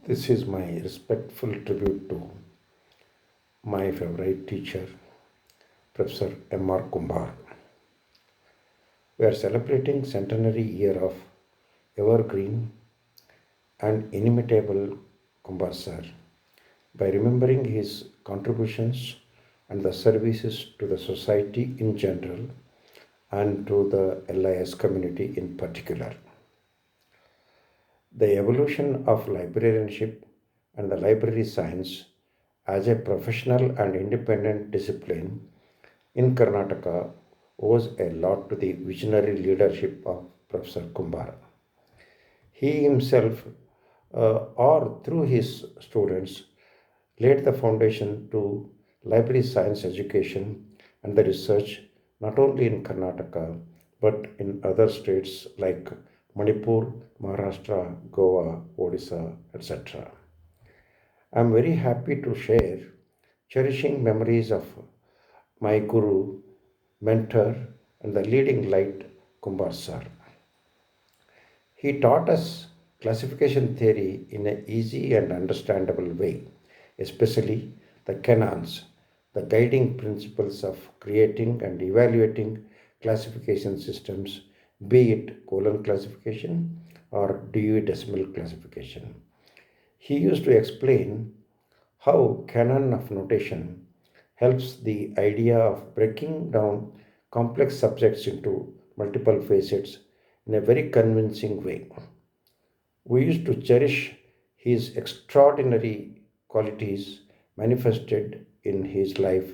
This is my respectful tribute to my favorite teacher, Professor M.R. Kumbar. We are celebrating centenary year of evergreen and inimitable Kumbar sir by remembering his contributions and the services to the society in general and to the LIS community in particular. The evolution of librarianship and the library science as a professional and independent discipline in Karnataka owes a lot to the visionary leadership of Professor Kumbar. He himself, or through his students, laid the foundation to library science education and the research not only in Karnataka but in other states like Manipur, Maharashtra, Goa, Odisha, etc. I am very happy to share cherishing memories of my guru, mentor, and the leading light Kumbar sir. He taught us classification theory in an easy and understandable way, especially the canons, the guiding principles of creating and evaluating classification systems, be it colon classification or Dewey Decimal classification. He used to explain how canon of notation helps the idea of breaking down complex subjects into multiple facets in a very convincing way. We used to cherish his extraordinary qualities manifested in his life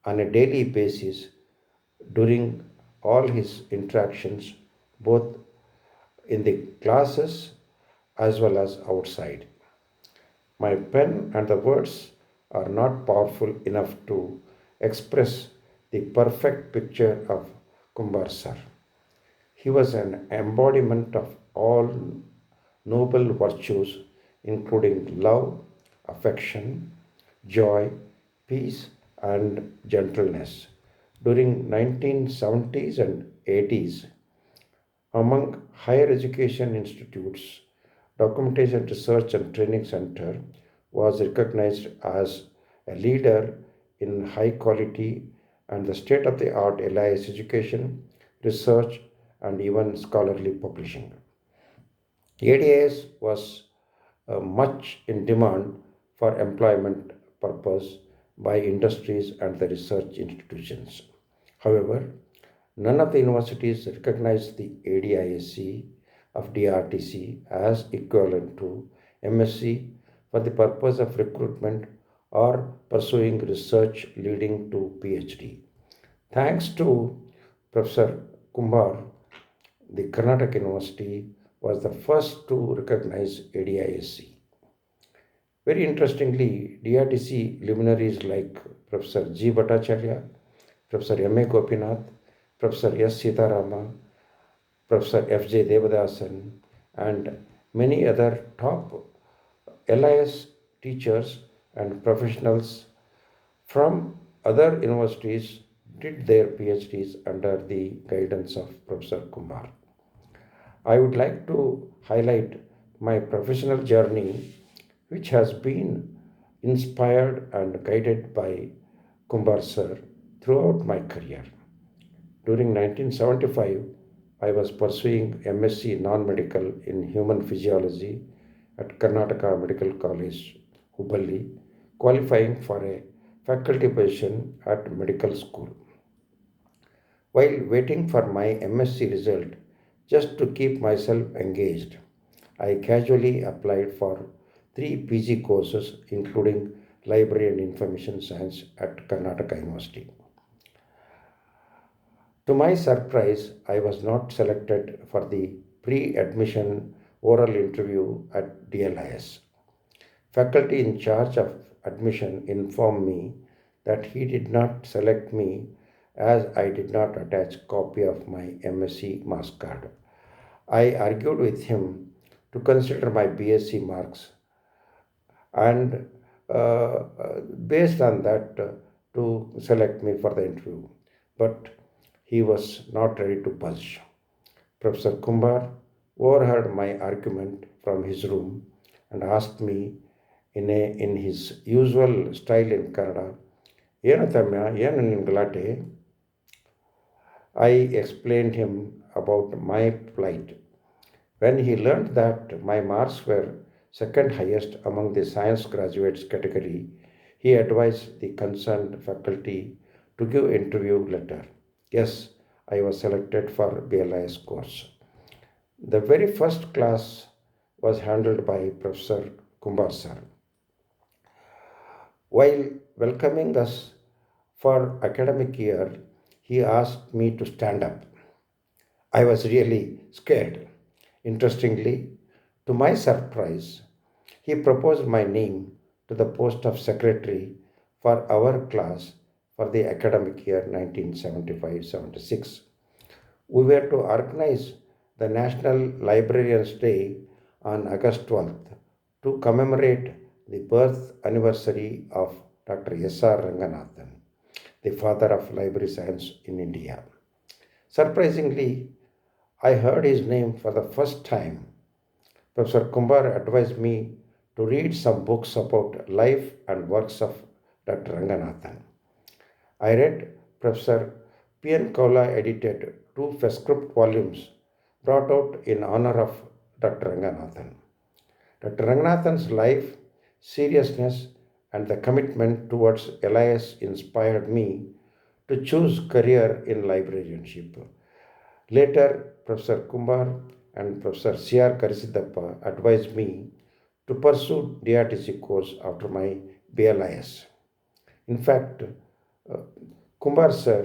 on a daily basis during all his interactions, both in the classes as well as outside. My pen and the words are not powerful enough to express the perfect picture of Kumbar sir. He was an embodiment of all noble virtues, including love, affection, joy, peace, and gentleness. During 1970s and 80s, among higher education institutes, Documentation Research and Training Center was recognized as a leader in high quality and the state of the art LIS education, research, and even scholarly publishing. ADIS was much in demand for employment purpose by industries and the research institutions. However, none of the universities recognized the ADISC of DRTC as equivalent to MSc for the purpose of recruitment or pursuing research leading to PhD. Thanks to Professor Kumbar, the Karnataka University was the first to recognize ADISC. Very interestingly, DRTC luminaries like Professor G. Bhattacharya, Professor M. A. Gopinath, Professor S. Sitarama, Professor F. J. Devadasan, and many other top LIS teachers and professionals from other universities did their PhDs under the guidance of Professor Kumar. I would like to highlight my professional journey, which has been inspired and guided by Kumbar sir throughout my career. During 1975, I was pursuing MSc non-medical in human physiology at Karnataka Medical College, Hubballi, qualifying for a faculty position at medical school. While waiting for my MSc result, just to keep myself engaged, I casually applied for three PG courses, including Library and Information Science at Karnataka University. To my surprise, I was not selected for the pre admission oral interview at DLIS. Faculty in charge of admission informed me that he did not select me as I did not attach copy of my MSc marks card. I argued with him to consider my BSc marks and based on that to select me for the interview. But he was not ready to budge. Professor Kumbar overheard my argument from his room and asked me in his usual style in Kannada, "ಏನು ತಮ್ಮ, ಏನು ನಿನ್ನ ಗಲಾಟೆ?" I explained him about my plight. When he learned that my marks were second highest among the science graduates category, he advised the concerned faculty to give interview letter. Yes, I was selected for BLIS course. The very first class was handled by Professor Kumbar sir. While welcoming us for academic year, he asked me to stand up. I was really scared. Interestingly, to my surprise, he proposed my name to the post of secretary for our class for the academic year 1975-76. We were to organize the National Librarians' Day on August 12th to commemorate the birth anniversary of Dr. S.R. Ranganathan, the father of library science in India. Surprisingly, I heard his name for the first time. Professor Kumbar advised me to read some books about life and works of Dr. Ranganathan. I read Professor P.N. Kaula edited two script volumes brought out in honor of Dr. Ranganathan. Dr. Ranganathan's life, seriousness, and the commitment towards LIS inspired me to choose career in librarianship. Later, Professor Kumbar and Professor C.R. Karisiddappa advised me to pursue DRTC course after my BLIS. In fact, Kumbar sir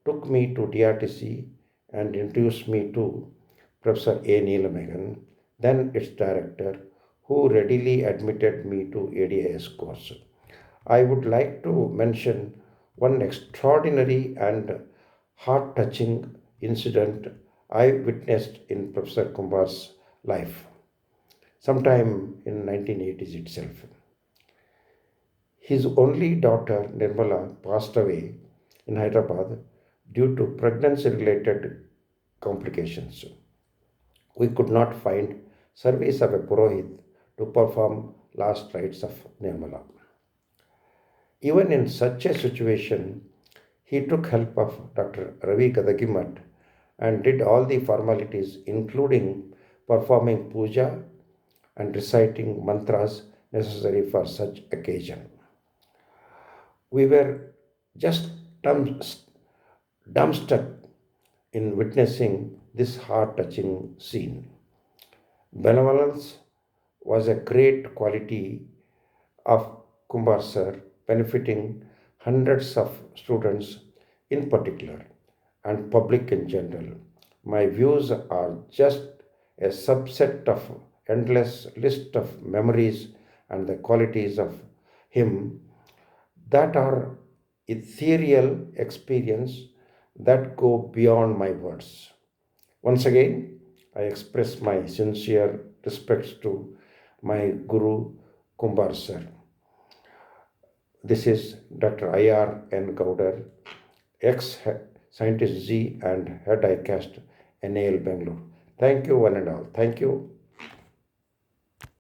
took me to DRTC and introduced me to Professor A. Neelamegan, then its director, who readily admitted me to ADIS course. I would like to mention one extraordinary and heart-touching incident I witnessed in Professor Kumbar's life, sometime in 1980s itself. His only daughter, Nirmala, passed away in Hyderabad due to pregnancy-related complications. We could not find service of a Purohit to perform last rites of Nirmala. Even in such a situation, he took help of Dr. Ravi Gadagimat and did all the formalities, including performing puja and reciting mantras necessary for such occasion. We were just dumbstruck in witnessing this heart-touching scene. Benevolence was a great quality of Kumbar sir, benefiting hundreds of students in particular and public in general. My views are just a subset of endless list of memories and the qualities of him that are ethereal experience that go beyond my words. Once again, I express my sincere respects to my Guru Kumbar sir. This is Dr. IRN Goudar, ex-scientist Z and head ICAST NAL Bangalore. Thank you one and all. Thank you.